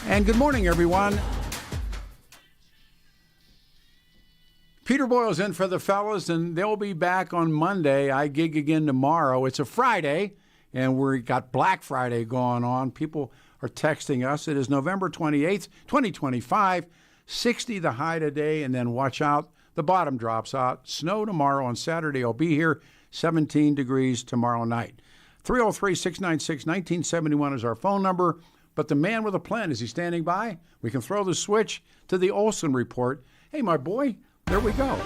And good morning, everyone. Peter Boyle's in for the fellas, and they'll be back on Monday. I gig again tomorrow. It's a Friday, and we got Black Friday going on. People are texting us. It is November 28th, 2025, 60 the high today, and then watch out. The bottom drops out. Snow tomorrow. On Saturday, I'll be here. 17 degrees tomorrow night. 303-696-1971 is our phone number. But the man with a plan, is he standing by? We can throw the switch to the Olson Report. Hey, my boy, there we go.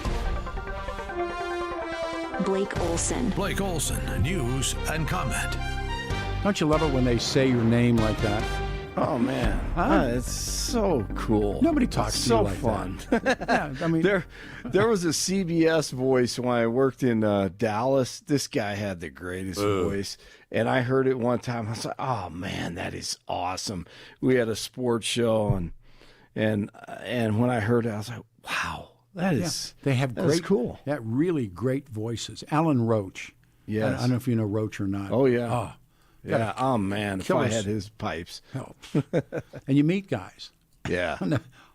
Blake Olson. Blake Olson, news and comment. Don't you love it when they say your name like that? Oh, man. It's so cool. Nobody talks to you like fun. that. Yeah, I mean, there was a CBS voice when I worked in Dallas. This guy had the greatest voice. And I heard it one time. I was like, oh, man, that is awesome. We had a sports show. And when I heard it, I was like, wow, that is they have great, cool. Yeah, really great voices. Alan Roach. Yes. I don't know if you know Roach or not. Oh, yeah. Oh, yeah. Oh, man, if I had his pipes. Helps. And you meet guys. Yeah.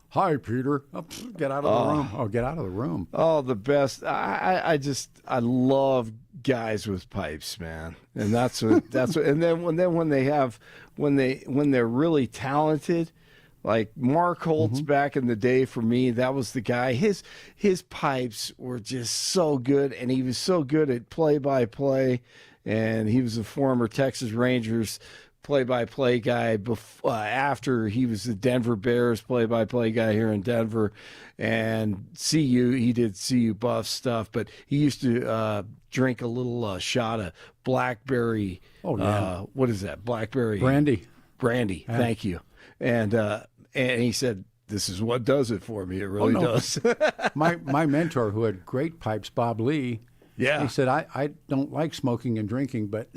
Hi, Peter. Oh, get out of the room. Oh, get out of the room. Oh, the best. I love guys with pipes, man. And that's what and then when they're really talented, like Mark Holtz back in the day, for me, that was the guy. His pipes were just so good, and he was so good at play-by-play, and he was a former Texas Rangers play-by-play guy after he was the Denver Bears play-by-play guy here in Denver, and he did CU Buff stuff, but he used to drink a little shot of blackberry. Oh, yeah. What is that? Blackberry Brandy. Yeah. Thank you. And he said, this is what does it for me. It really does. My mentor, who had great pipes, Bob Lee, he said, I don't like smoking and drinking, but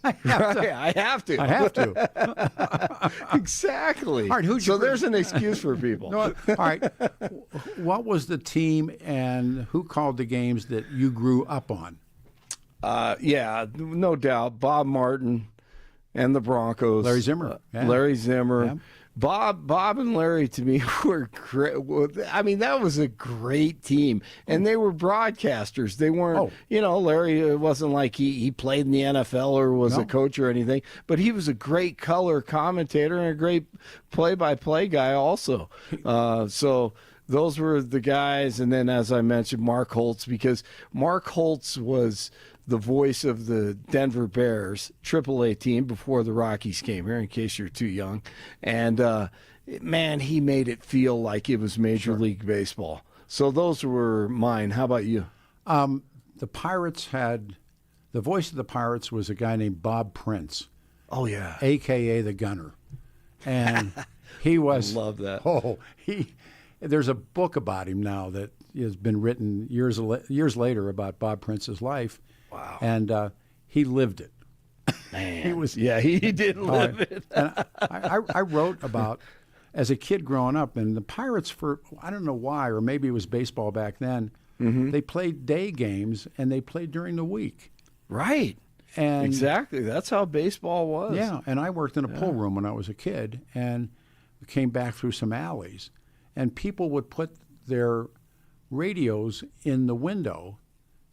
I have to. I have to. Exactly. All right, so there's an excuse for people. No, all right. What was the team and who called the games that you grew up on? Yeah, no doubt. Bob Martin and the Broncos. Larry Zimmer. Larry Zimmer. Yeah. Bob and Larry, to me, were great. I mean, that was a great team. And they were broadcasters. They weren't, Larry, it wasn't like he played in the NFL or was a coach or anything, but he was a great color commentator and a great play-by-play guy also. So those were the guys. And then, as I mentioned, Mark Holtz, because Mark Holtz was the voice of the Denver Bears AAA team before the Rockies came here, in case you're too young. And, man, he made it feel like it was Major League Baseball. So those were mine. How about you? The Pirates had – the voice of the Pirates was a guy named Bob Prince. Oh, yeah. A.K.A. the Gunner. And he was – I love that. Oh, there's a book about him now that has been written years later about Bob Prince's life. Wow. And he lived it. Man. He did live it. And I wrote about, as a kid growing up, and the Pirates, for I don't know why, or maybe it was baseball back then, they played day games and they played during the week. Right. And exactly. That's how baseball was. Yeah. And I worked in a pool room when I was a kid and came back through some alleys. And people would put their radios in the window.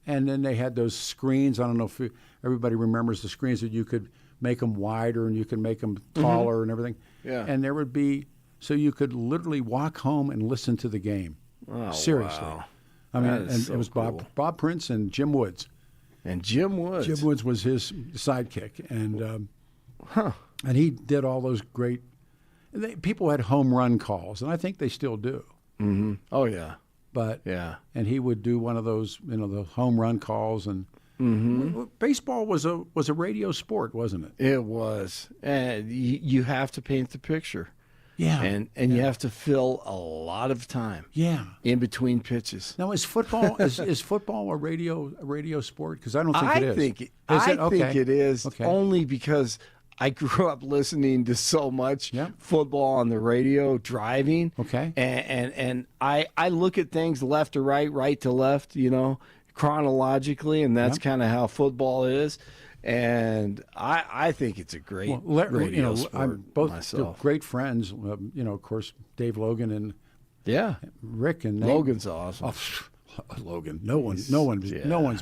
And then they had those screens. I don't know if everybody remembers the screens that you could make them wider and you could make them taller and everything. Yeah. And there would be, so you could literally walk home and listen to the game. Oh, seriously. Wow. I mean, and so it was cool. Bob Prince and Jim Woods. And Jim Woods. Jim Woods was his sidekick. And and he did all those great, people had home run calls, and I think they still do. Mm-hmm. Oh, yeah. But and he would do one of those, the home run calls, and baseball was a radio sport, wasn't it? It was, and you have to paint the picture, and you have to fill a lot of time, in between pitches. Now, is football is football a radio sport? Because I don't think it is. I think it is only because I grew up listening to so much football on the radio, driving. Okay. And I look at things left to right, right to left, chronologically, and that's kind of how football is. And I think it's a great radio sport. I'm both myself. great friends. Of course, Dave Logan and Rick and Logan's awesome. Logan, no one's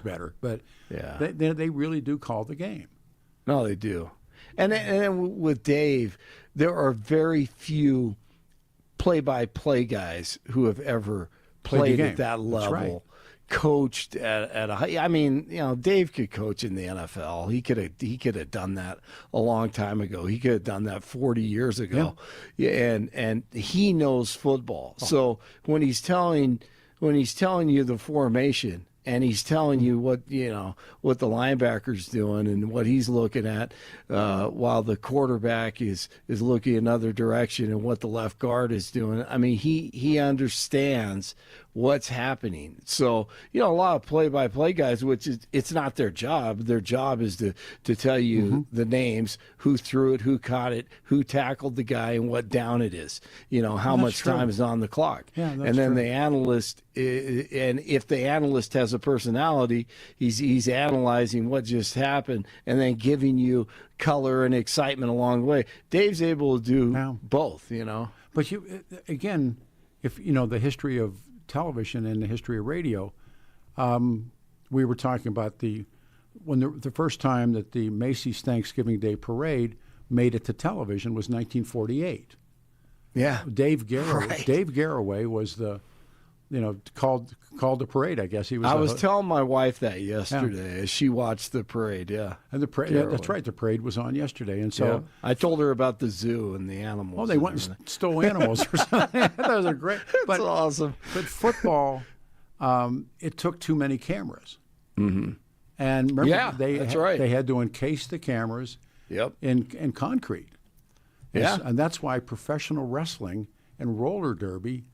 better. But they really do call the game. No, they do. And then with Dave, there are very few play-by-play guys who have ever played at that level. That's right. Coached at a high. I mean, Dave could coach in the NFL. He could have done that a long time ago. He could have done that 40 years ago. Yeah, and he knows football. Oh. So when he's telling you the formation, and he's telling you what the linebacker's doing and what he's looking at, while the quarterback is looking another direction, and what the left guard is doing. I mean, he understands what's happening. So a lot of play-by-play guys, which it's not their job. Their job is to tell you the names, who threw it, who caught it, who tackled the guy, and what down it is. How much time is on the clock. Yeah, and then the analyst, and if the analyst has a personality, he's analyzing what just happened and then giving you color and excitement along the way. Dave's able to do both. But again, if the history of television and the history of radio, we were talking about the first time that the Macy's Thanksgiving Day Parade made it to television was 1948. Yeah, Dave Garroway was the called the parade. I guess he was. I was telling my wife that yesterday as she watched the parade. Yeah, and the parade. Yeah, that's right. The parade was on yesterday, and so I told her about the zoo and the animals. Oh, they went and stole animals or something. That was great. That's awesome. But football, it took too many cameras. Mm-hmm. And remember, that's right. They had to encase the cameras. Yep. In concrete. And that's why professional wrestling and roller derby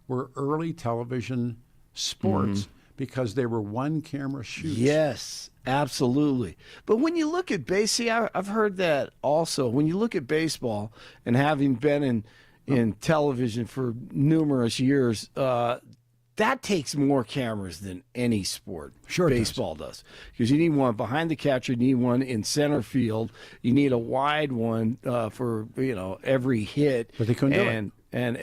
were early television sports, because they were one-camera shoots. Yes, absolutely. But when you look at I've heard that also. When you look at baseball, and having been in television for numerous years, that takes more cameras than any sport. Sure, baseball does. Because you need one behind the catcher, you need one in center field, you need a wide one for every hit. But they couldn't do it. And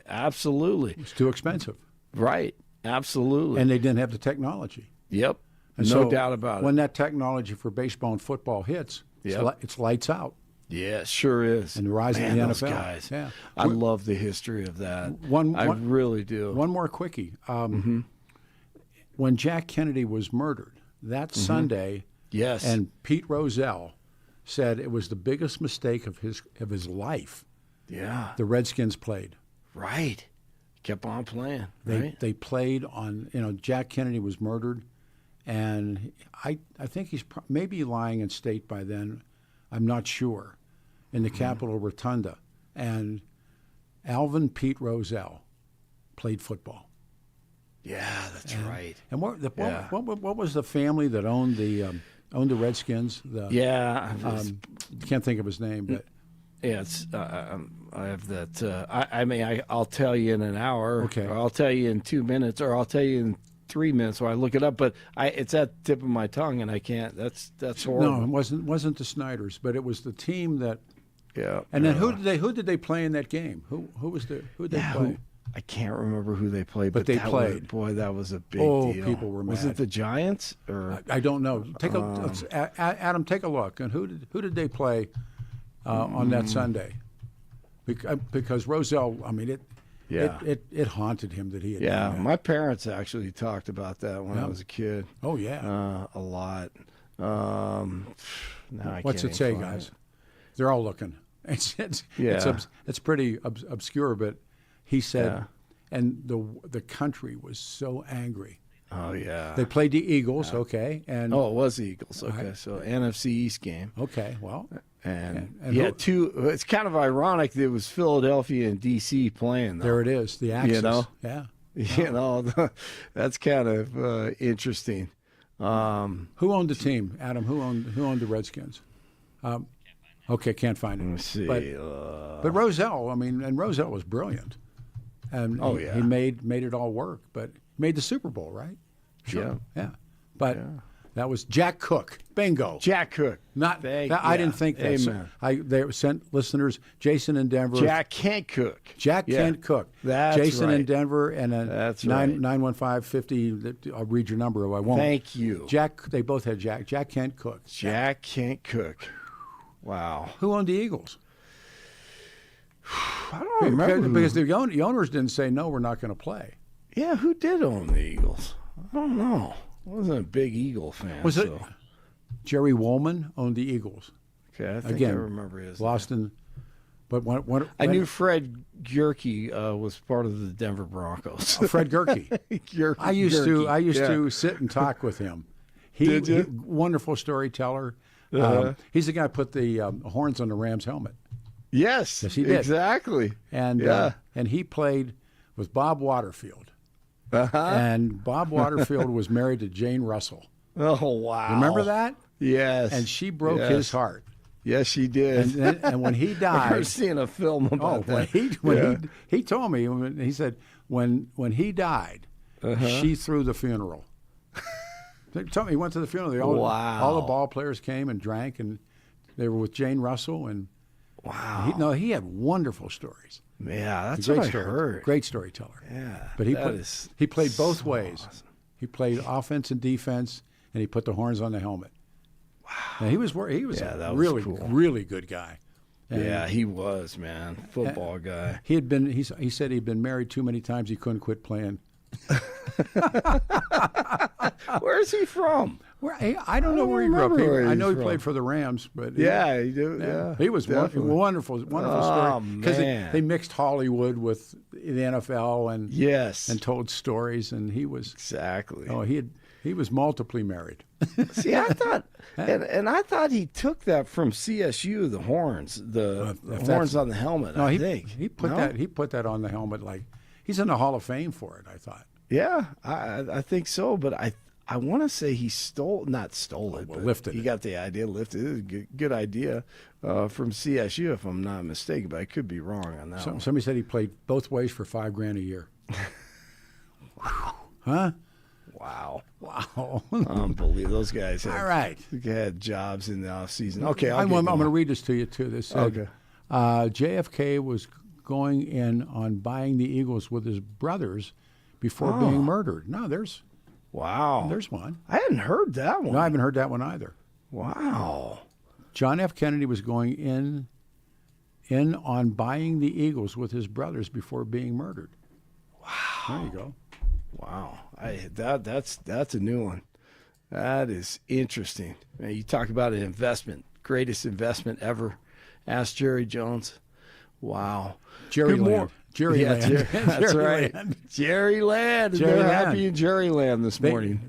absolutely. It's too expensive. Right, absolutely. And they didn't have the technology. Yep, and no doubt about it. When that technology for baseball and football hits, it's lights out. Yeah, sure is. And the rise of the NFL. Those guys. Yeah. I love the history of that. I really do. One more quickie. When Jack Kennedy was murdered, that Sunday, and Pete Rozelle said it was the biggest mistake of his life. Yeah. The Redskins played. Right. Kept on playing. They played on, Jack Kennedy was murdered, and I think he's maybe lying in state by then. I'm not sure. In the Capitol Rotunda. And Alvin Pete Rozelle played football. Yeah, that's right. And what was the family that owned the Redskins? Can't think of his name, but it's I have that. I'll tell you in an hour. Okay. Or I'll tell you in 2 minutes, or I'll tell you in 3 minutes when I look it up. But it's at the tip of my tongue, and I can't. That's horrible. No, it wasn't the Snyders, but it was the team that. Yeah. And then who did they play in that game? Who did they play? I can't remember who they played, but they played. That was a big deal. People were mad. Was it the Giants or I don't know. Adam, take a look. And who did they play on that Sunday? Because Rozelle, I mean it haunted him that he had done that. My parents actually talked about that when I was a kid. Oh yeah, a lot. What's it say, guys? They're all looking. It's pretty obscure, but he said, and the country was so angry. Oh yeah. They played the Eagles, okay, and it was the Eagles, okay. So NFC East game. Okay, well, and it's kind of ironic that it was Philadelphia and DC playing. Though. There it is, the axis. That's kind of interesting. Who owned the team, Adam? Who owned the Redskins? Okay, can't find it. Let's see. But Rozelle, and Rozelle was brilliant. And he made it all work, but made the Super Bowl, right? Sure. Yeah. But That was Jack Cook. Bingo. Jack Cook. Not. Thank- I didn't yeah. think that. So Amen. they sent listeners. Jason in Denver. Jack Kent Cook. Jack Yeah. Kent Cook. That's Jason right. in Denver and a That's right. 915-50. I'll read your number. Or I won't. Thank you. Jack. They both had Jack. Jack Kent Cook. Jack Kent Cook. Wow. Who owned the Eagles? I don't remember. Because the owners didn't say no. We're not going to play. Yeah, who did own the Eagles? I don't know. I wasn't a big Eagle fan. Was it so. Jerry Woolman owned the Eagles? Okay, I think Again, I remember his lost name. But when I knew Fred Gierke was part of the Denver Broncos. Fred Gierke. I used to sit and talk with him. Did you? Wonderful storyteller. He's the guy who put the horns on the Rams helmet. Yes, Yes, he did. Exactly. And and he played with Bob Waterfield. Uh-huh. And Bob Waterfield was married to Jane Russell. Oh, wow. Remember that? Yes. And she broke his heart. Yes, she did. And when he I died, remember seeing a film about that. He told me, he said when he died, she threw the funeral. He told me he went to the funeral. All the ball players came and drank, and they were with Jane Russell. And wow, he had wonderful stories. Yeah, that's Great what I story, heard. Great storyteller. Yeah, but he played both ways. Awesome. He played offense and defense, and he put the horns on the helmet. Wow, and he was a really cool. really good guy. And yeah, he was, man, football guy. He had been. He said he'd been married too many times. He couldn't quit playing. Where's he from? I don't know where he grew up. I know he from. played for the Rams, but He do. Yeah, he was wonderful story because man. they mixed Hollywood with the NFL and and told stories, and he was exactly. Oh, he was multiply married. See, I thought, and I thought he took that from CSU, the horns, the horns on the helmet. No, I think he put that on the helmet. Like he's in the Hall of Fame for it. I thought. Yeah, I think so, but I want to say he not stole it, but lifted he it. got the idea, lifted it. It was a good idea from CSU, if I'm not mistaken, but I could be wrong on that one. Somebody said he played both ways for $5,000 a year. Wow. Huh? Wow. Unbelievable. Those guys had jobs in the off season. Okay, I'm going to read this to you too. This said, JFK was going in on buying the Eagles with his brothers before being murdered. No, there's one. I hadn't heard that one. No, I haven't heard that one either. Wow. John F. Kennedy was going in on buying the Eagles with his brothers before being murdered. Wow. There you go. Wow. That's a new one. That is interesting. Man, you talk about an investment, greatest investment ever. Ask Jerry Jones. Wow. Jerry Land. That's right. Jerry Land. They're happy in Jerry Land this morning.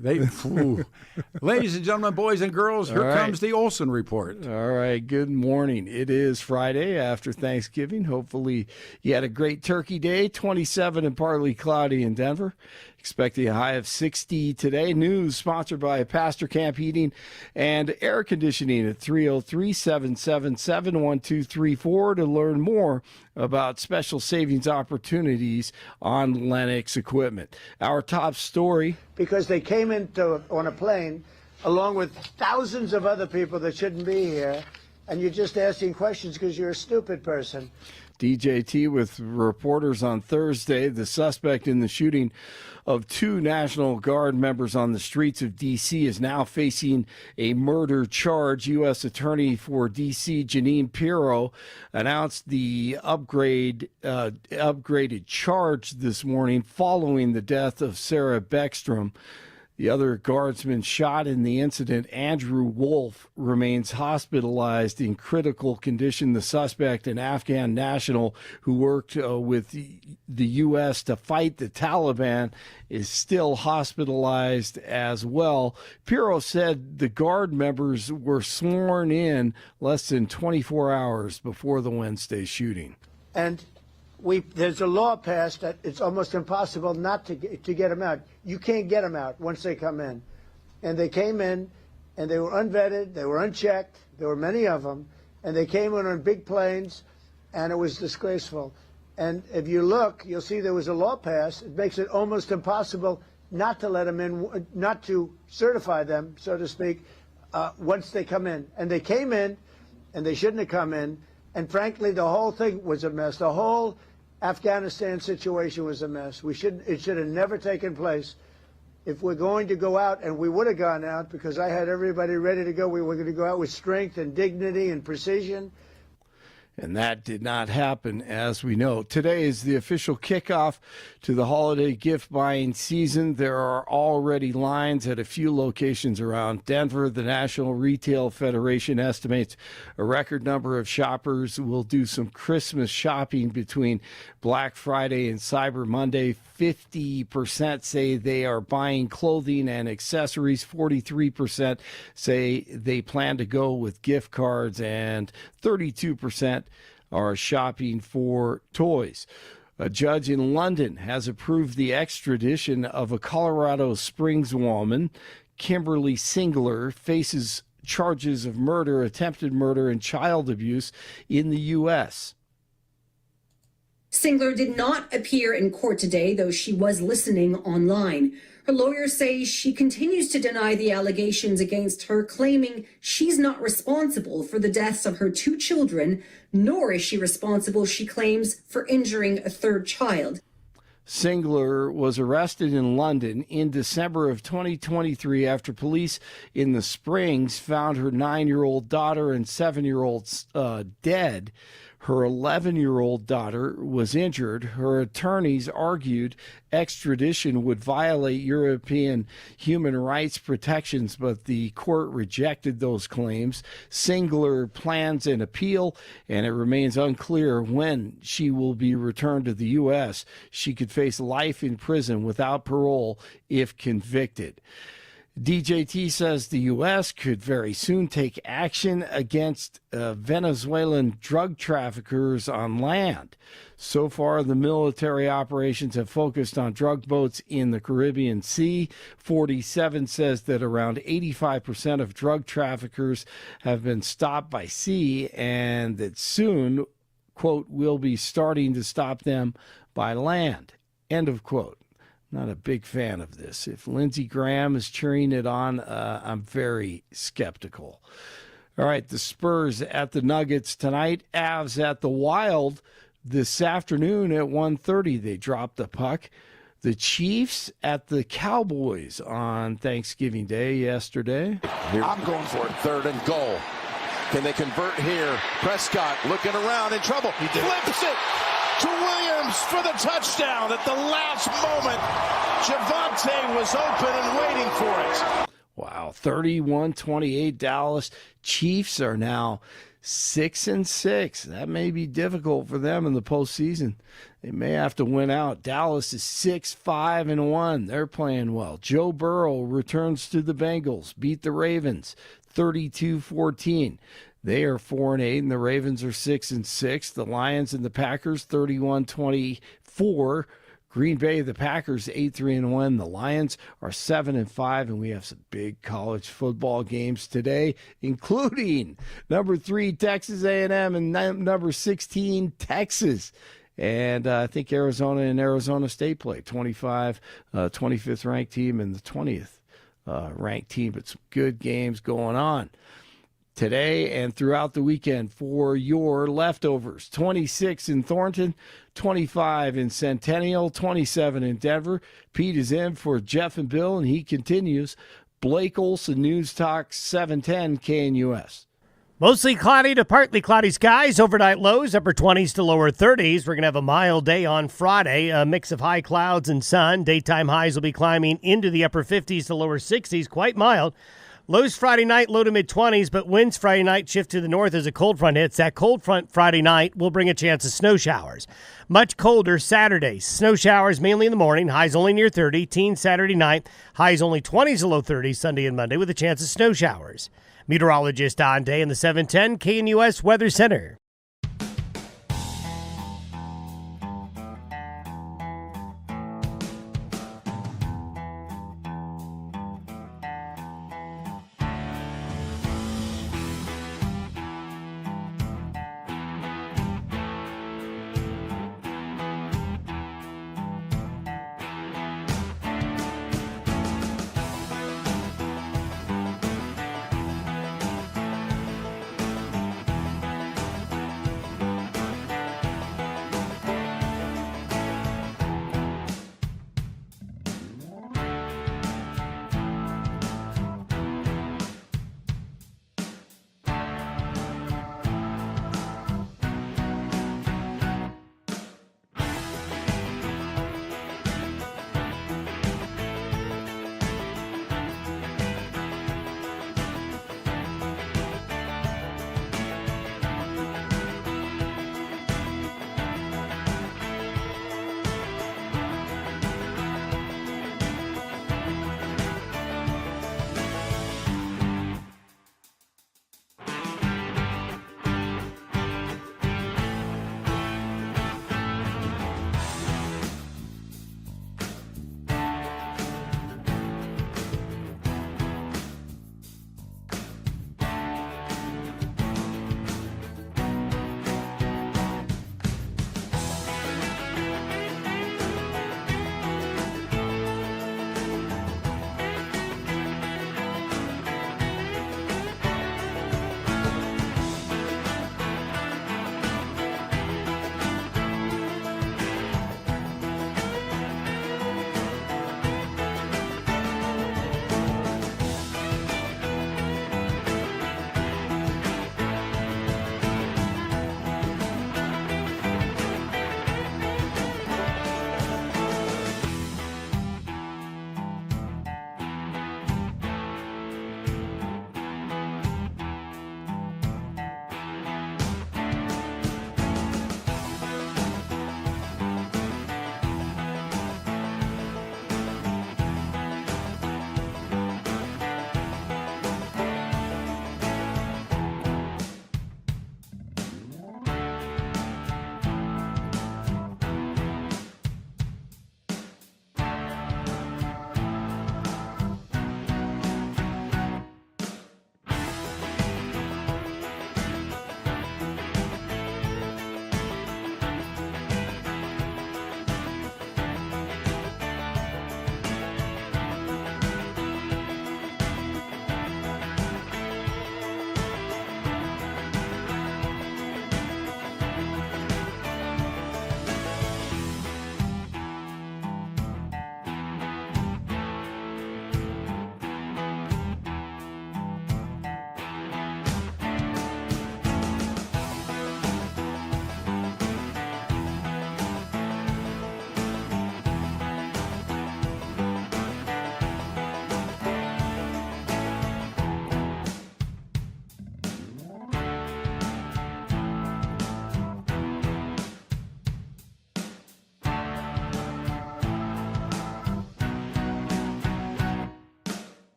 Ladies and gentlemen, boys and girls, here comes the Olsen Report. All right. Good morning. It is Friday after Thanksgiving. Hopefully you had a great turkey day. 27 and partly cloudy in Denver. Expecting a high of 60 today. News sponsored by Pastor Camp Heating and Air Conditioning at 303-777-1234 to learn more about special savings opportunities on Lennox equipment. Our top story. Because they came on a plane along with thousands of other people that shouldn't be here, and you're just asking questions because you're a stupid person. DJT with reporters on Thursday. The suspect in the shooting of 2 National Guard members on the streets of D.C. is now facing a murder charge. U.S. Attorney for D.C. Jeanine Pirro announced the upgraded charge this morning following the death of Sarah Beckstrom. The other guardsman shot in the incident, Andrew Wolf, remains hospitalized in critical condition. The suspect, an Afghan national who worked with the U.S. to fight the Taliban, is still hospitalized as well. Pirro said the guard members were sworn in less than 24 hours before the Wednesday shooting. And there's a law passed that it's almost impossible not to get them out. You can't get them out once they come in. And they came in, and they were unvetted, they were unchecked, there were many of them, and they came in on big planes, and it was disgraceful. And if you look, you'll see there was a law passed. It makes it almost impossible not to let them in, not to certify them, so to speak, once they come in. And they came in, and they shouldn't have come in. And frankly, the whole thing was a mess. The whole Afghanistan situation was a mess. It should have never taken place. If we're going to go out, and we would have gone out because I had everybody ready to go, we were going to go out with strength and dignity and precision. And that did not happen, as we know. Today is the official kickoff to the holiday gift buying season. There are already lines at a few locations around Denver. The National Retail Federation estimates a record number of shoppers will do some Christmas shopping between Black Friday and Cyber Monday. 50% say they are buying clothing and accessories. 43% say they plan to go with gift cards, and 32% are shopping for toys. A judge in London has approved the extradition of a Colorado Springs woman. Kimberly Singler faces charges of murder, attempted murder, and child abuse in the U.S. Singler did not appear in court today, though she was listening online. Her lawyers say she continues to deny the allegations against her, claiming she's not responsible for the deaths of her 2 children, nor is she responsible, she claims, for injuring a 3rd child. Singler was arrested in London in December of 2023 after police in the Springs found her 9-year-old daughter and 7-year-old dead. Her 11-year-old daughter was injured. Her attorneys argued extradition would violate European human rights protections, but the court rejected those claims. Singler plans an appeal, and it remains unclear when she will be returned to the U.S. She could face life in prison without parole if convicted. DJT says the U.S. could very soon take action against Venezuelan drug traffickers on land. So far, the military operations have focused on drug boats in the Caribbean Sea. 47 says that around 85% of drug traffickers have been stopped by sea, and that soon, quote, we'll be starting to stop them by land, end of quote. Not a big fan of this. If Lindsey Graham is cheering it on, I'm very skeptical. All right, the Spurs at the Nuggets tonight. Avs at the Wild this afternoon at 1:30. They dropped the puck. The Chiefs at the Cowboys on Thanksgiving Day yesterday. I'm going for it. 3rd and goal. Can they convert here? Prescott looking around in trouble. He flips it to Williams for the touchdown at the last moment. Javonte was open and waiting for it. Wow, 31-28 Dallas. Chiefs are now 6-6. That may be difficult for them in the postseason. They may have to win out. Dallas is 6-5-1. They're playing well. Joe Burrow returns to the Bengals, beat the Ravens 32-14. They are 4-8, and the Ravens are 6-6. The Lions and the Packers 31-24. Green Bay, the Packers 8-3-1. The Lions are 7-5, and we have some big college football games today, including number 3 Texas A&M and number 16 Texas. And I think Arizona and Arizona State play 25th ranked team and the 20th ranked team. But some good games going on today and throughout the weekend for your leftovers. 26 in Thornton, 25 in Centennial, 27 in Denver. Pete is in for Jeff and Bill, and he continues. Blake Olson, News Talk 710 KNUS. Mostly cloudy to partly cloudy skies. Overnight lows, upper 20s to lower 30s. We're going to have a mild day on Friday. A mix of high clouds and sun. Daytime highs will be climbing into the upper 50s to lower 60s. Quite mild. Lows Friday night, low to mid-20s, but winds Friday night shift to the north as a cold front hits. That cold front Friday night will bring a chance of snow showers. Much colder Saturday. Snow showers mainly in the morning, highs only near 30. Teens Saturday night, highs only 20s to low 30s Sunday and Monday with a chance of snow showers. Meteorologist Don Day in the 710 KNUS Weather Center.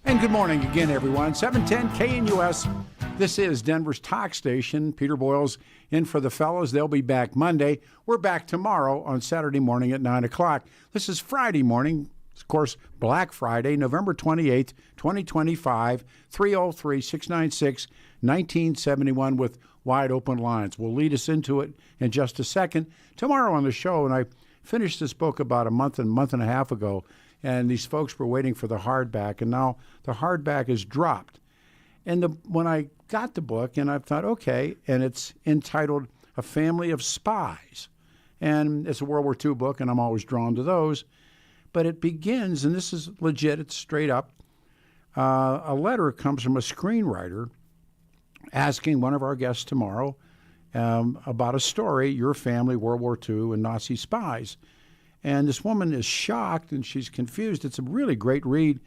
And good morning again, everyone. 710 KNUS. This is Denver's talk station. Peter Boyle's in for the fellows. They'll be back Monday. We're back tomorrow on Saturday morning at 9 o'clock. This is Friday morning, of course, Black Friday, November 28th, 2025, 303-696-1971 with wide open lines. We'll lead us into it in just a second. Tomorrow on the show, and I finished this book about a month and a half ago, and these folks were waiting for the hardback, and now the hardback is dropped. And when I got the book, and I thought, okay, and it's entitled A Family of Spies. And it's a World War II book, and I'm always drawn to those. But it begins, and this is legit, it's straight up. A letter comes from a screenwriter asking one of our guests tomorrow about a story, Your Family, World War II, and Nazi Spies. And this woman is shocked and she's confused. It's a really great read.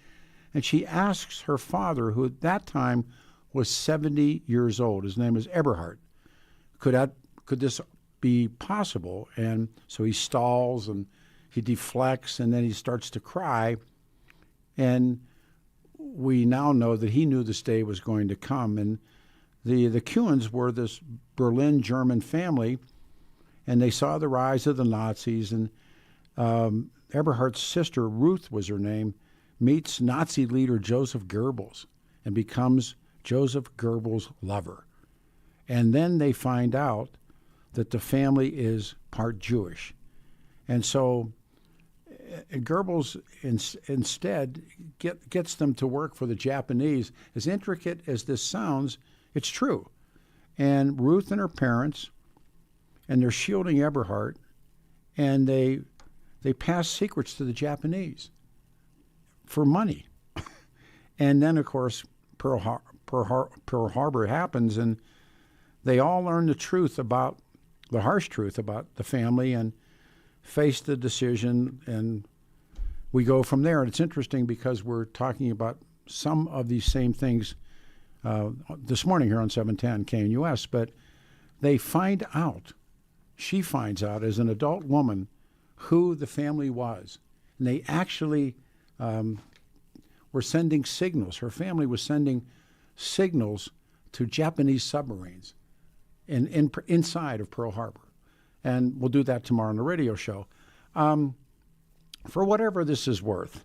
And she asks her father, who at that time was 70 years old. His name is Eberhard. Could this be possible? And so he stalls and he deflects and then he starts to cry. And we now know that he knew this day was going to come. And the Kuhns were this Berlin German family, and they saw the rise of the Nazis. And Eberhard's sister, Ruth was her name, meets Nazi leader Joseph Goebbels and becomes Joseph Goebbels' lover. And then they find out that the family is part Jewish. And so Goebbels instead gets them to work for the Japanese. As intricate as this sounds, it's true. And Ruth and her parents, and they're shielding Eberhard, and they pass secrets to the Japanese for money. And then, of course, Pearl Harbor happens, and they all learn the harsh truth about the family and face the decision, and we go from there. And it's interesting because we're talking about some of these same things this morning here on 710 KNUS, but she finds out as an adult woman who the family was. And they actually were sending signals. Her family was sending signals to Japanese submarines inside of Pearl Harbor. And we'll do that tomorrow on the radio show. For whatever this is worth.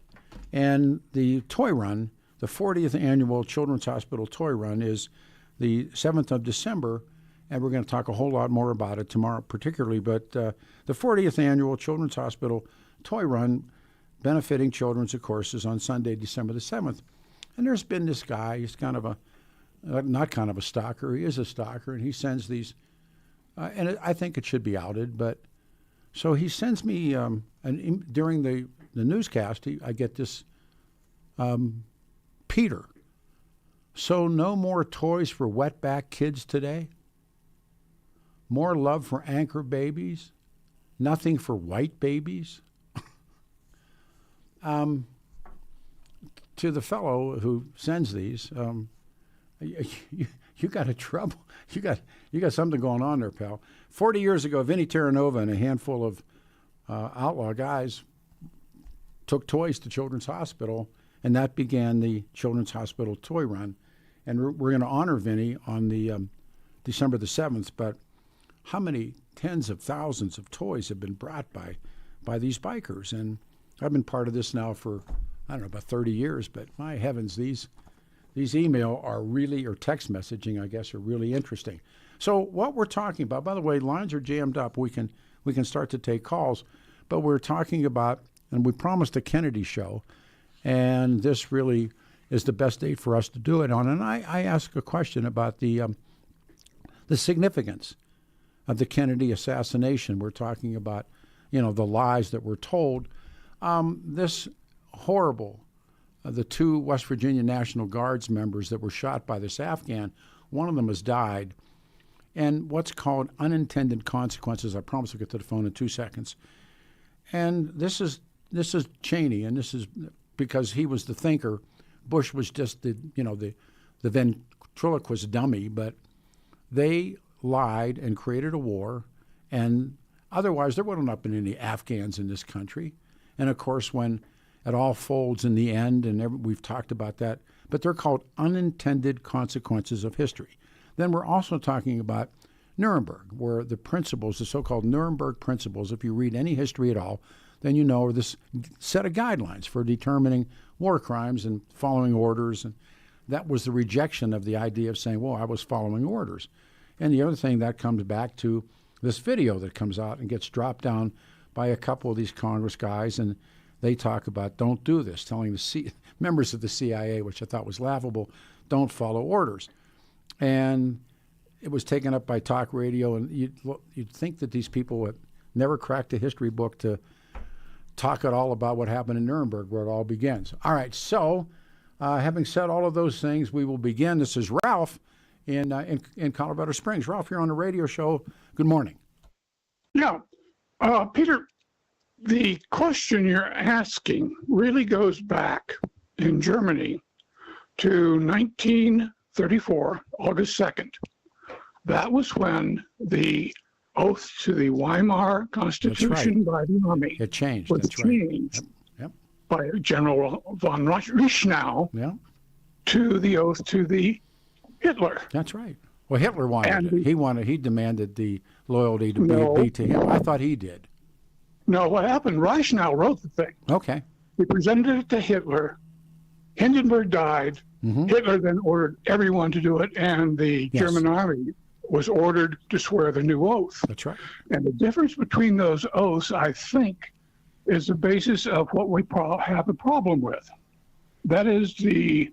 And the toy run, the 40th annual Children's Hospital Toy Run, is the 7th of December, and we're going to talk a whole lot more about it tomorrow particularly. But the 40th annual Children's Hospital Toy Run, benefiting children's, of course, is on Sunday, December the 7th. And there's been this guy, he's kind of not kind of a stalker, he is a stalker, and he sends these, and I think it should be outed, but so he sends me, during the newscast, I get this, Peter, so no more toys for wetback kids today? More love for anchor babies? Nothing for white babies? To the fellow who sends these, you got a trouble. You got something going on there, pal. 40 years ago, Vinnie Terranova and a handful of outlaw guys took toys to Children's Hospital, and that began the Children's Hospital Toy Run. And we're going to honor Vinnie on the December the 7th, but how many tens of thousands of toys have been brought by these bikers? And I've been part of this now for, I don't know, about 30 years, but my heavens, these email are really, or text messaging, I guess, are really interesting. So what we're talking about, by the way, lines are jammed up. We can start to take calls, but we're talking about, and we promised a Kennedy show, and this really is the best date for us to do it on. And I ask a question about the significance of the Kennedy assassination. We're talking about, the lies that were told. This horrible, the two West Virginia National Guards members that were shot by this Afghan, one of them has died. And what's called unintended consequences. I promise I'll get to the phone in 2 seconds. And this is Cheney, and this is because he was the thinker. Bush was just the ventriloquist dummy, but they lied and created a war, and otherwise there wouldn't have been any Afghans in this country. And of course, when it all folds in the end, and we've talked about that. But they're called unintended consequences of history. Then we're also talking about Nuremberg, where the principles, the so-called Nuremberg principles, if you read any history at all, then you know this set of guidelines for determining war crimes and following orders. And that was the rejection of the idea of saying, well, I was following orders. And the other thing that comes back to this video that comes out and gets dropped down by a couple of these Congress guys, and they talk about don't do this, telling the members of the CIA, which I thought was laughable, don't follow orders. And it was taken up by talk radio, and you'd think that these people would never cracked a history book to talk at all about what happened in Nuremberg, where it all begins. All right, so having said all of those things, we will begin. This is Ralph in Colorado Springs. Ralph, you're on the radio show. Good morning. Yeah. Peter, the question you're asking really goes back in Germany to 1934, August 2nd. That was when the oath to the Weimar Constitution by the army it changed. was changed by General von Reichenau to the oath to the Hitler. That's right. Well, Hitler wanted it. He demanded the loyalty to be to him. I thought he did. No, what happened, Reichenau wrote the thing. Okay. He presented it to Hitler. Hindenburg died. Mm-hmm. Hitler then ordered everyone to do it, and the German army was ordered to swear the new oath. That's right. And the difference between those oaths, I think, is the basis of what we have a problem with. That is the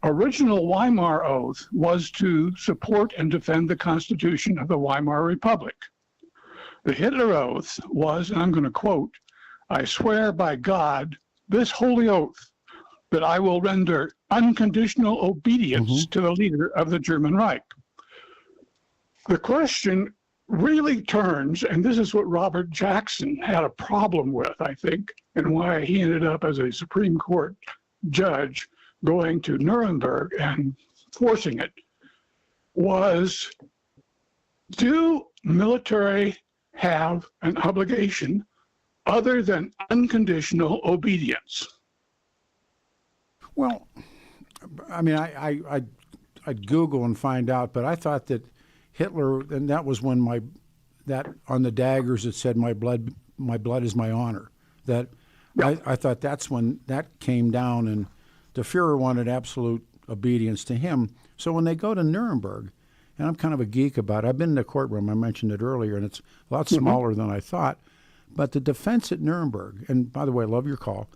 original Weimar oath was to support and defend the Constitution of the Weimar Republic. The Hitler oath was, and I'm going to quote, "I swear by God this holy oath that I will render unconditional obedience to the leader of the German Reich." The question really turns, and this is what Robert Jackson had a problem with, I think, and why he ended up as a Supreme Court judge going to Nuremberg and forcing it, was, do military have an obligation other than unconditional obedience? Well, I mean, I'd Google and find out, but I thought that Hitler, and that was when that on the daggers it said my blood is my honor. That I thought that's when that came down, and the Fuhrer wanted absolute obedience to him. So when they go to Nuremberg, and I'm kind of a geek about it, I've been in the courtroom, I mentioned it earlier, and it's a lot smaller than I thought. But the defense at Nuremberg, and by the way, I love your call,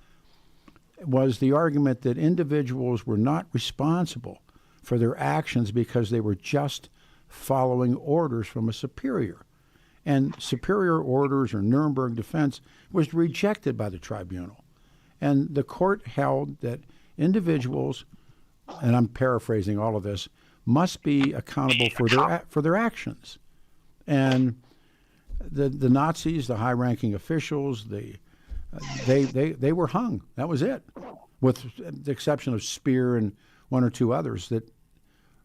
was the argument that individuals were not responsible for their actions because they were just following orders from a superior. And superior orders or Nuremberg defense was rejected by the tribunal. And the court held that individuals, and I'm paraphrasing all of this, must be accountable for their actions. And the Nazis, the high-ranking officials, they were hung. That was it, with the exception of Speer and one or two others that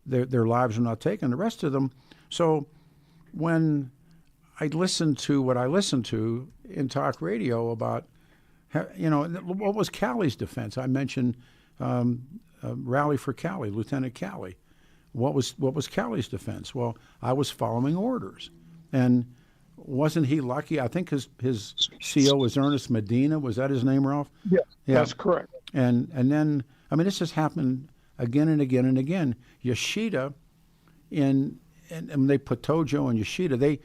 their lives were not taken. The rest of them. So when I listened to what I listened to in talk radio about, what was Calley's defense? I mentioned Rally for Calley, Lieutenant Calley. What was Calley's defense? Well, I was following orders, and wasn't he lucky? I think his CO was Ernest Medina. Was that his name, Ralph? Yes, yeah, that's correct. And then, I mean, this has happened again and again and again. Yoshida, and they put Tojo and Yoshida. They,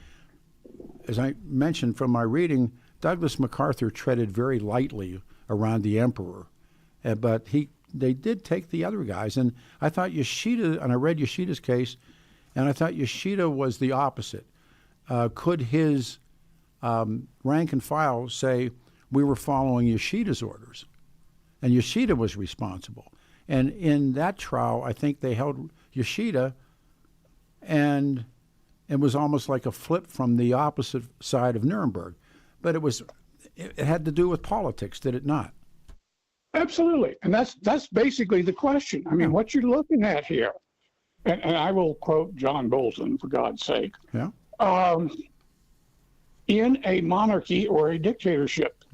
as I mentioned from my reading, Douglas MacArthur treaded very lightly around the emperor, but they did take the other guys. And I thought Yoshida, and I read Yoshida's case, and I thought Yoshida was the opposite. Could his rank and file say we were following Yoshida's orders, and Yoshida was responsible? And in that trial, I think they held Yoshida, and it was almost like a flip from the opposite side of Nuremberg. But it had to do with politics, did it not? Absolutely, and that's basically the question. I mean, what you're looking at here, and I will quote John Bolton for God's sake. Yeah. In a monarchy or a dictatorship,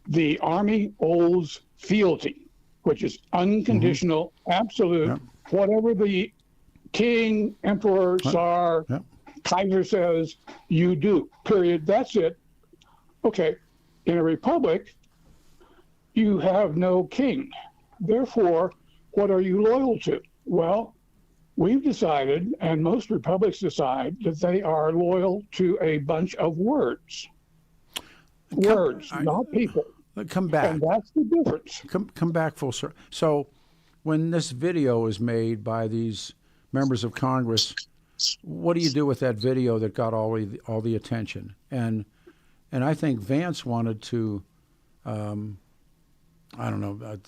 the Army owes fealty, which is unconditional, absolute, whatever the king, emperor, Tsar, Kaiser says, you do, period. That's it. Okay. In a republic, you have no king. Therefore, what are you loyal to? Well, we've decided, and most republics decide, that they are loyal to a bunch of words. Words, not people. Come back. And that's the difference. Come back full circle. So when this video is made by these members of Congress, what do you do with that video that got all the attention? And I think Vance wanted to, I don't know,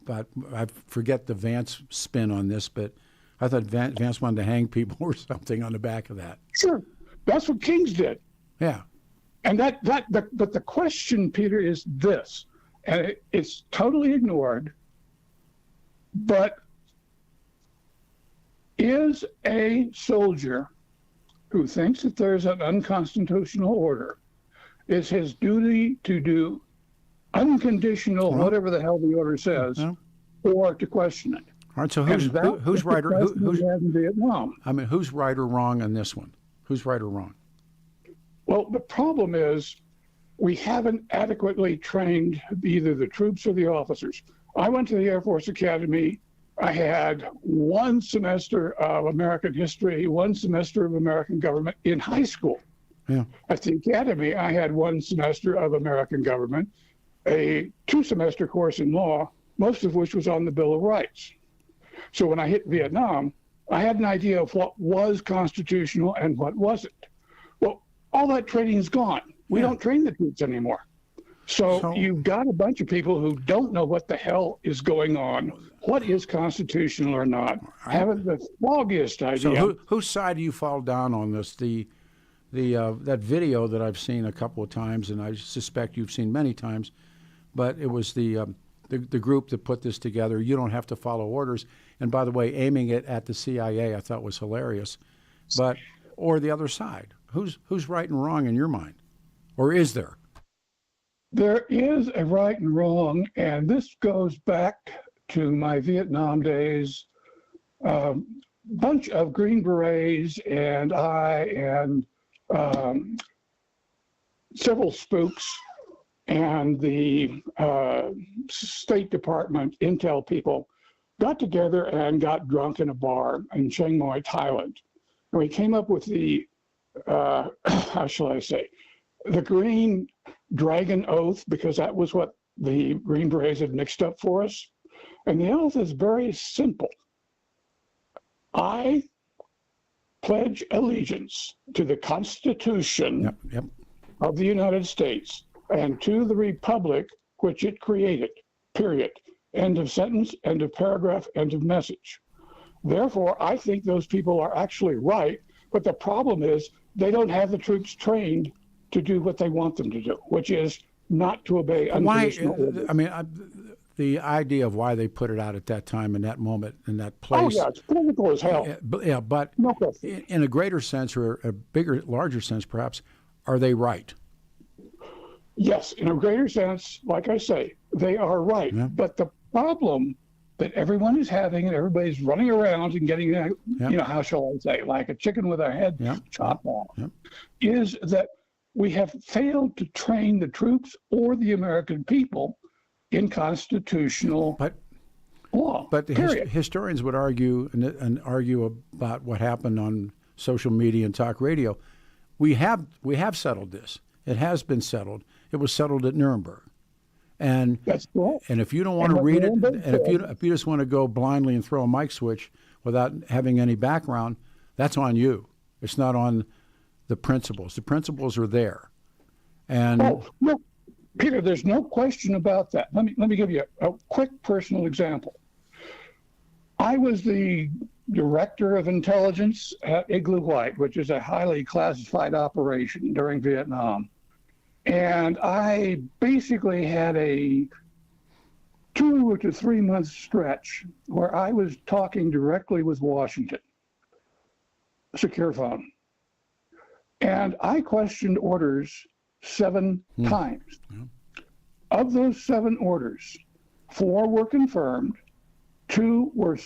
but I forget the Vance spin on this, but I thought Vance wanted to hang people or something on the back of that. Sure, that's what Kings did. Yeah, and but the question, Peter, is this, and it's totally ignored. But is a soldier who thinks that there's an unconstitutional order, is his duty to do unconditional, whatever the hell the order says, or to question it? All right. So who's right or who's in Vietnam? I mean, who's right or wrong on this one? Who's right or wrong? Well, the problem is we haven't adequately trained either the troops or the officers. I went to the Air Force Academy. I had one semester of American history, one semester of American government in high school. Yeah. At the academy, I had one semester of American government, a 2-semester course in law, most of which was on the Bill of Rights. So when I hit Vietnam, I had an idea of what was constitutional and what wasn't. Well, all that training is gone. We don't train the troops anymore. So you've got a bunch of people who don't know what the hell is going on, what is constitutional or not, haven't the foggiest idea. So whose side do you fall down on this? That video that I've seen a couple of times, and I suspect you've seen many times, but it was the group that put this together. You don't have to follow orders. And by the way, aiming it at the CIA, I thought was hilarious. But or the other side, who's right and wrong in your mind, or is there? There is a right and wrong, and this goes back to my Vietnam days. Bunch of Green Berets and several spooks and the State Department intel people got together and got drunk in a bar in Chiang Mai, Thailand. And we came up with the, how shall I say, the Green Dragon Oath, because that was what the Green Berets had mixed up for us. And the oath is very simple. I pledge allegiance to the Constitution of the United States and to the republic which it created, period. End of sentence, end of paragraph, end of message. Therefore, I think those people are actually right, but the problem is they don't have the troops trained to do what they want them to do, which is not to obey unconditional orders. I mean, the idea of why they put it out at that time, in that moment, in that place. Oh, yeah, it's political as hell. But no question. In a greater sense, or a bigger, larger sense, perhaps, are they right? Yes, in a greater sense, like I say, they are right. Yeah. But the problem that everyone is having, and everybody's running around and getting, you know, how shall I say, like a chicken with a head chopped off, is that we have failed to train the troops or the American people in constitutional law. But historians would argue and argue about what happened on social media and talk radio. We have settled this. It has been settled. It was settled at Nuremberg. And that's right. And if you don't want to read it, and if you just want to go blindly and throw a mic switch without having any background, that's on you. It's not on the principles. The principles are there. And look, Peter, there's no question about that. Let me give you a quick personal example. I was the director of intelligence at Igloo White, which is a highly classified operation during Vietnam. And I basically had a 2 to 3 month stretch where I was talking directly with Washington, secure phone. And I questioned orders 7 times. Of those 7 orders, 4 were confirmed, 2 were,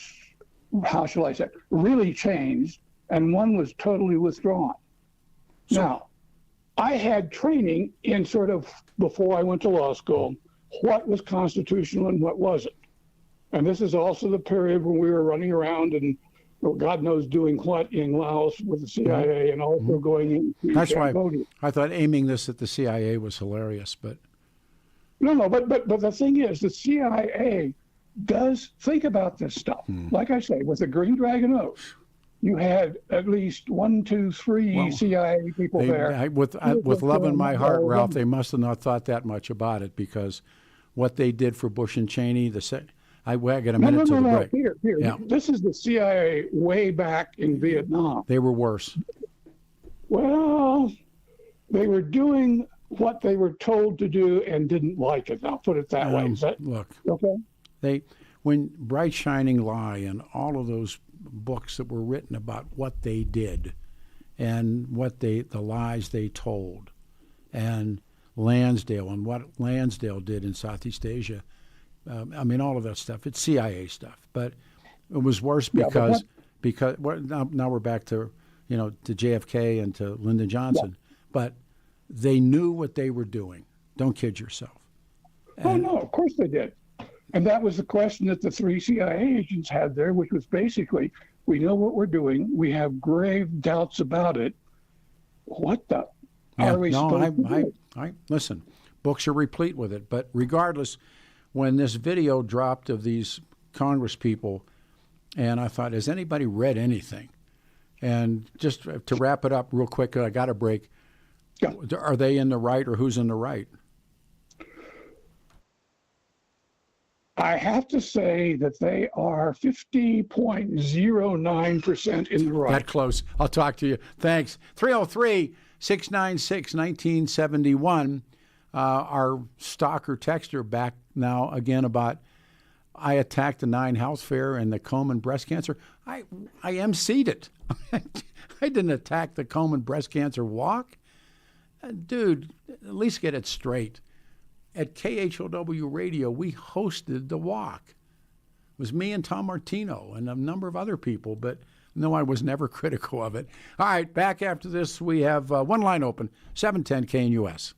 how shall I say, really changed, and 1 was totally withdrawn. Now, I had training in sort of, before I went to law school, what was constitutional and what wasn't. And this is also the period when we were running around and, well, God knows doing what in Laos with the CIA and also going into That's Cambodia. why I thought aiming this at the CIA was hilarious, but No, but the thing is, the CIA does think about this stuff. Like I say, with the Green Dragon Oath, you had at least 1, 2, 3 CIA people there. With love in my heart, Ralph, they must have not thought that much about it, because what they did for Bush and Cheney, I got a minute to the break. Here. Yeah. This is the CIA way back in Vietnam. They were worse. Well, they were doing what they were told to do and didn't like it. I'll put it that way. Is that Look, okay? When Bright Shining Lie and all of those books that were written about what they did and the lies they told, and Lansdale and what Lansdale did in Southeast Asia, all of that stuff, it's CIA stuff. But it was worse because now we're back to to JFK and to Lyndon Johnson. Yeah. But they knew what they were doing. Don't kid yourself. No, of course they did. And that was the question that the 3 CIA agents had there, which was basically, we know what we're doing. We have grave doubts about it. What the are we supposed to do? Listen, books are replete with it. But regardless, when this video dropped of these Congress people, and I thought, has anybody read anything? And just to wrap it up real quick, I got a break. Yeah. Are they in the right, or who's in the right? I have to say that they are 50.09% in the right. That close. I'll talk to you. Thanks. 303-696-1971. Our stalker texter back now again about, I attacked the 9 House Fair and the Komen breast cancer. I emceed it. I didn't attack the Komen breast cancer walk. Dude, at least get it straight. At KHOW Radio, we hosted the walk. It was me and Tom Martino and a number of other people, but no, I was never critical of it. All right, back after this, we have one line open, 710 KNUS.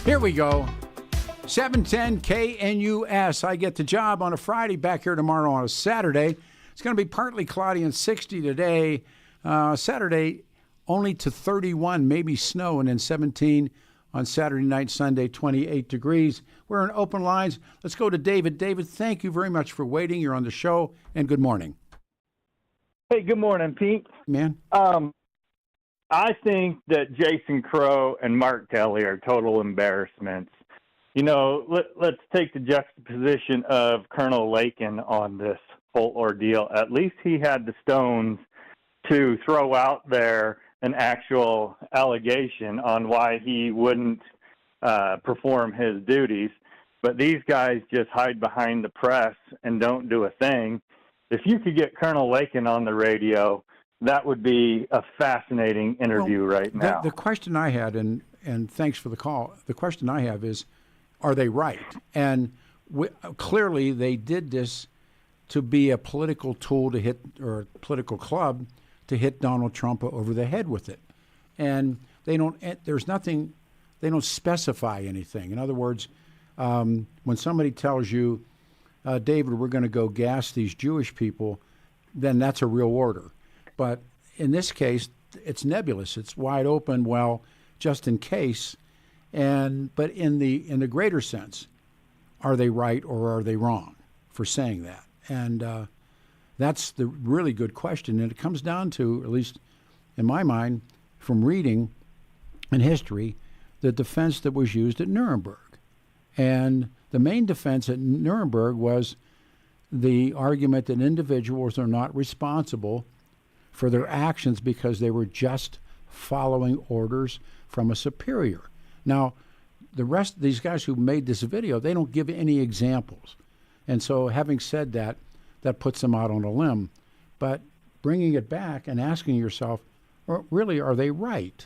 Here we go. 710 KNUS. I get the job on a Friday, back here tomorrow on a Saturday. It's going to be partly cloudy and 60 today. Saturday, only to 31, maybe snow, and then 17 on Saturday night, Sunday, 28 degrees. We're in open lines. Let's go to David. David, thank you very much for waiting. You're on the show, and good morning. Hey, good morning, Pete. Man. I think that Jason Crow and Mark Kelly are total embarrassments. You know, let's take the juxtaposition of Colonel Lakin on this whole ordeal. At least he had the stones to throw out there an actual allegation on why he wouldn't perform his duties. But these guys just hide behind the press and don't do a thing. If you could get Colonel Lakin on the radio, that would be a fascinating interview right now. The question I had, and thanks for the call, the question I have is, are they right? And clearly they did this to be a political tool to hit, or a political club to hit Donald Trump over the head with it. And they don't, there's nothing, they don't specify anything. In other words, when somebody tells you, David, we're going to go gas these Jewish people, then that's a real order. But in this case, it's nebulous. It's wide open. Well, just in case. But in the greater sense, are they right or are they wrong for saying that? And that's the really good question. And it comes down to, at least in my mind, from reading in history, the defense that was used at Nuremberg. And the main defense at Nuremberg was the argument that individuals are not responsible for their actions because they were just following orders from a superior. Now, the rest of these guys who made this video, they don't give any examples. And so having said that, that puts them out on a limb. But bringing it back and asking yourself, really, are they right?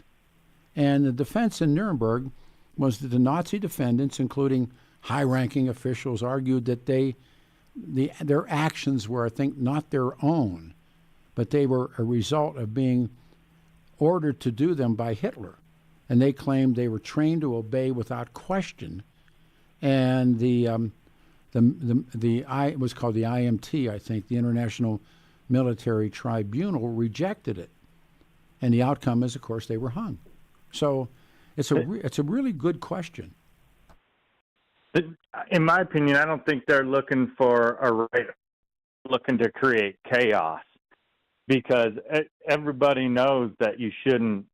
And the defense in Nuremberg was that the Nazi defendants, including high-ranking officials, argued that their actions were, I think, not their own, but they were a result of being ordered to do them by Hitler. And they claimed they were trained to obey without question. And it was called the IMT, I think, the International Military Tribunal, rejected it. And the outcome is, of course, they were hung. So it's a really good question. In my opinion, I don't think they're looking for a right, looking to create chaos, because everybody knows that you shouldn't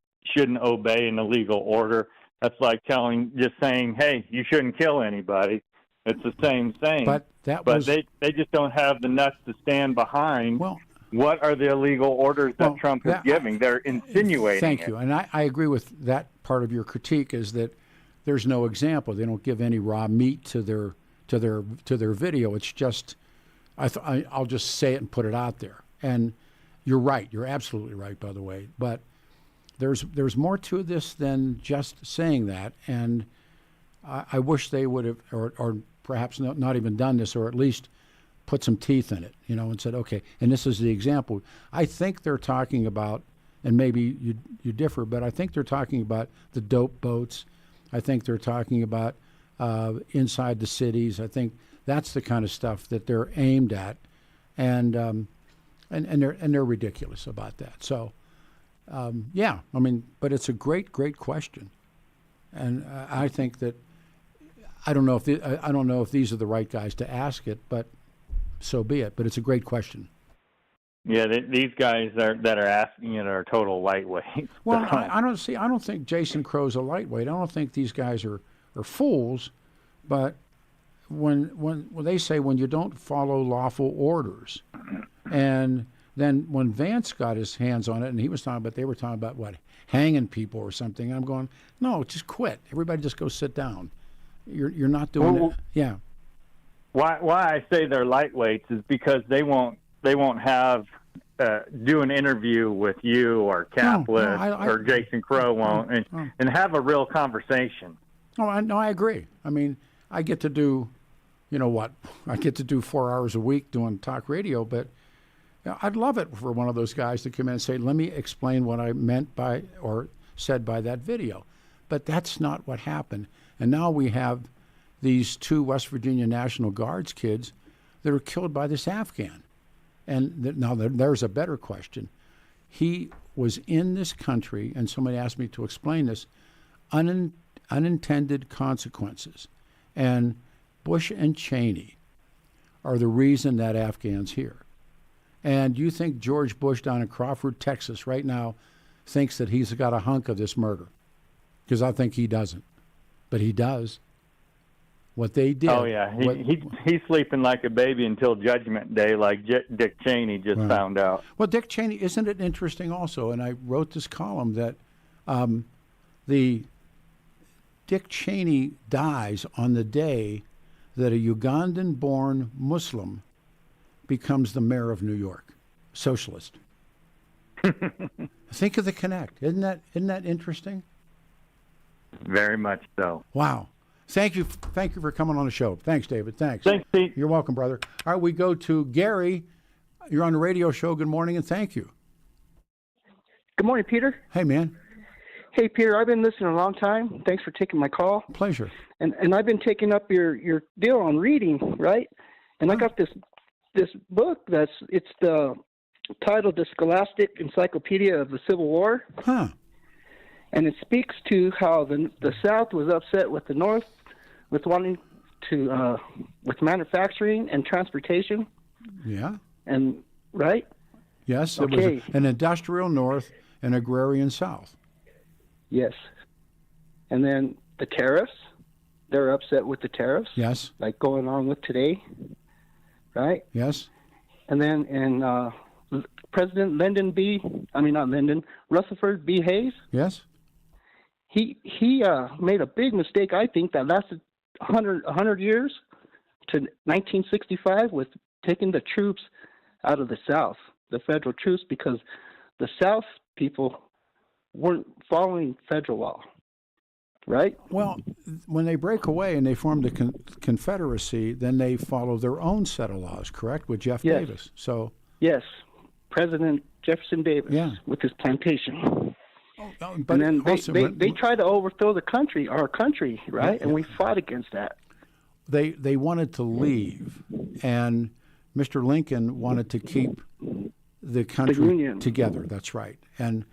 obey an illegal order. That's like just saying, hey, you shouldn't kill anybody. It's the same thing. But they just don't have the nuts to stand behind. Well, what are the illegal orders that Trump is giving? They're insinuating. Thank you, and I agree with that part of your critique. Is that there's no example. They don't give any raw meat to their video. It's just I'll just say it and put it out there. And you're right. You're absolutely right, by the way. But there's more to this than just saying that. And I wish they would have, or perhaps not even done this, or at least put some teeth in it, and said, okay, and this is the example. I think they're talking about, and maybe you differ, but I think they're talking about the dope boats. I think they're talking about inside the cities. I think that's the kind of stuff that they're aimed at, and they're ridiculous about that. So, but it's a great question, and I think that I don't know if these are the right guys to ask it, but so be it. But it's a great question. Yeah, these guys that are asking it are total lightweights. Well, I don't think Jason Crow's a lightweight. I don't think these guys are fools. But when they say when you don't follow lawful orders, and then when Vance got his hands on it, and they were talking about what, hanging people or something. I'm going, no, just quit. Everybody just go sit down. You're not doing it. Yeah. Why I say they're lightweights is because they won't have do an interview with you or Kaplan or Jason Crow won't and have a real conversation. Oh, I agree. I mean, I get to do, I get to do 4 hours a week doing talk radio, but I'd love it for one of those guys to come in and say, let me explain what I meant by or said by that video. But that's not what happened. And now we have these 2 West Virginia National Guards kids that are killed by this Afghan. And now there's a better question. He was in this country, and somebody asked me to explain this, unintended consequences. And Bush and Cheney are the reason that Afghan's here. And you think George Bush down in Crawford, Texas, right now, thinks that he's got a hunk of this murder? Because I think he doesn't. But he does. What they did. Oh, yeah. He's sleeping like a baby until Judgment Day, like Dick Cheney just found out. Well, Dick Cheney, isn't it interesting also? And I wrote this column that the Dick Cheney dies on the day that a Ugandan-born Muslim becomes the mayor of New York, socialist. Think of the connect. Isn't that interesting? Very much so. Wow. Thank you for coming on the show. Thanks, David. Thanks. Thanks, Pete. You're welcome, brother. All right, we go to Gary. You're on the radio show. Good morning, and thank you. Good morning, Peter. Hey, man. Hey, Peter, I've been listening a long time. Thanks for taking my call. Pleasure. And I've been taking up your deal on reading, right? And I got this book it's the titled The Scholastic Encyclopedia of the Civil War. Huh. And it speaks to how the South was upset with the North with wanting to with manufacturing and transportation. Yeah. And right? Yes, it okay. was an industrial North and agrarian South. Yes. And then the tariffs, they're upset with the tariffs. Yes. Like going on with today, right? Yes. And then President Rutherford B. Hayes. Yes. He made a big mistake, I think, that lasted 100 years to 1965 with taking the troops out of the South, the federal troops, because the South people weren't following federal law, right? Well, when they break away and they form the Confederacy, then they follow their own set of laws, correct, with Jeff Davis. So yes, President Jefferson Davis with his plantation. But and then they tried to overthrow our country, right? Yeah. And we fought against that. They wanted to leave, and Mr. Lincoln wanted to keep the country together. That's right. And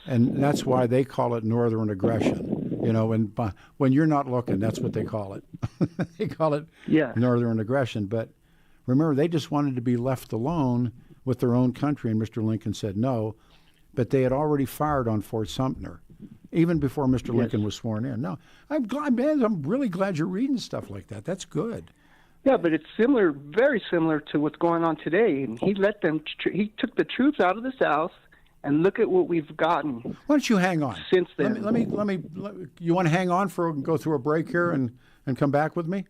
and that's why they call it Northern aggression. You know, and when you're not looking, that's what they call it. They call it Northern aggression. But remember, they just wanted to be left alone with their own country, and Mr. Lincoln said no. But they had already fired on Fort Sumter, even before Mr. Lincoln was sworn in. No, I'm glad, man. I'm really glad you're reading stuff like that. That's good. Yeah, but it's similar, very similar to what's going on today. And he let them. He took the troops out of the South, and look at what we've gotten. Why don't you hang on? Since then, let me. You want to hang on go through a break here and come back with me?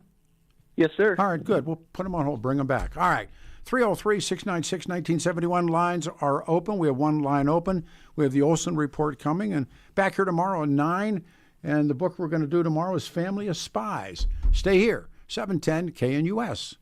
Yes, sir. All right, good. We'll put them on hold. Bring them back. All right. 303-696-1971 lines are open. We have one line open. We have the Olson Report coming. And back here tomorrow at 9. And the book we're going to do tomorrow is Family of Spies. Stay here. 710 KNUS.